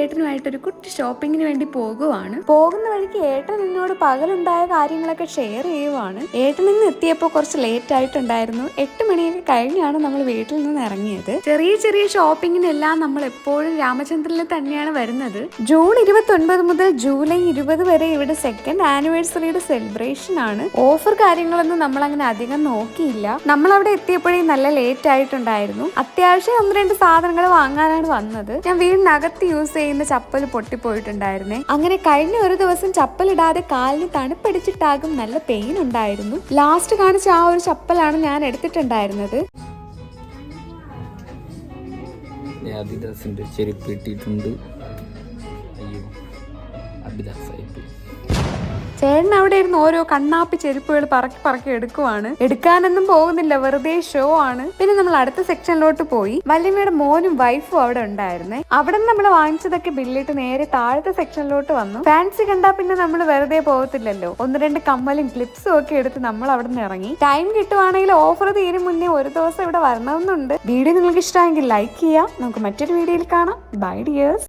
ഏട്ടനുമായിട്ടൊരു കുട്ടി ഷോപ്പിങ്ങിന് വേണ്ടി പോകുവാണ്. പോകുന്ന വഴിക്ക് ഏട്ടൻ എന്നോട് പകലുണ്ടായ കാര്യങ്ങളൊക്കെ ഷെയർ ചെയ്യുവാണ്. ഏട്ടൻ നിന്ന് എത്തിയപ്പോൾ കുറച്ച് ലേറ്റ് ആയിട്ടുണ്ടായിരുന്നു. 8 മണിയൊക്കെ കഴിഞ്ഞാണ് നമ്മൾ വീട്ടിൽ നിന്ന് ഇറങ്ങിയത്. ചെറിയ ചെറിയ ഷോപ്പിങ്ങിനെല്ലാം നമ്മൾ എപ്പോഴും രാമചന്ദ്രനിൽ തന്നെയാണ് വരുന്നത്. ജൂൺ 29 മുതൽ ജൂലൈ 20 വരെ ഇവിടെ സെക്കൻഡ് ആനിവേഴ്സറിയുടെ സെലിബ്രേഷൻ ആണ്. ഓഫർ കാര്യങ്ങളൊന്നും നമ്മൾ അങ്ങനെ അധികം നോക്കിയില്ല. നമ്മൾ അവിടെ എത്തിയപ്പോഴേ നല്ല ലേറ്റ് ആയിട്ടുണ്ടായിരുന്നു. അത്യാവശ്യം 1-2 സാധനങ്ങൾ വാങ്ങാനാണ് വന്നത്. ഞാൻ വീടിനകത്ത് യൂസ് ചെയ്യുന്ന ചപ്പൽ പൊട്ടിപ്പോയിട്ടുണ്ടായിരുന്നേ. അങ്ങനെ കഴിഞ്ഞ ഒരു ദിവസം ചപ്പലിടാതെ കാലിന് തണുപ്പടിച്ചിട്ടാകും നല്ല പെയിൻ ഉണ്ടായിരുന്നു. ലാസ്റ്റ് കാണിച്ച ആ ഒരു ചപ്പലാണ് ഞാൻ എടുത്തിട്ടുണ്ടായിരുന്നത്. ചെരുപ്പ് ഇട്ടിട്ടുണ്ട്. അയ്യോ, ചേട്ടൻ അവിടെ ഇരുന്ന് ഓരോ കണ്ണാപ്പി ചെരുപ്പുകൾ പറക്കി എടുക്കുവാണ്. എടുക്കാനൊന്നും പോകുന്നില്ല, വെറുതെ ഷോ ആണ്. പിന്നെ നമ്മൾ അടുത്ത സെക്ഷനിലോട്ട് പോയി. വല്യമ്മയുടെ മോനും വൈഫും അവിടെ ഉണ്ടായിരുന്നേ. അവിടെ നിന്ന് നമ്മൾ വാങ്ങിച്ചതൊക്കെ ബില്ലിട്ട് നേരെ താഴത്തെ സെക്ഷനിലോട്ട് വന്നു. ഫാൻസി കണ്ടാ പിന്നെ നമ്മൾ വെറുതെ പോകത്തില്ലല്ലോ. 1-2 കമ്മലും ക്ലിപ്സും ഒക്കെ എടുത്ത് നമ്മൾ അവിടെ നിന്ന് ഇറങ്ങി. ടൈം കിട്ടുവാണെങ്കിൽ ഓഫർ തീരും മുന്നേ ഒരു ദിവസം ഇവിടെ വരണമെന്നുണ്ട്. വീഡിയോ നിങ്ങൾക്ക് ഇഷ്ടമായെങ്കിൽ ലൈക്ക് ചെയ്യാം. നമുക്ക് മറ്റൊരു വീഡിയോയിൽ കാണാം. Bye dears.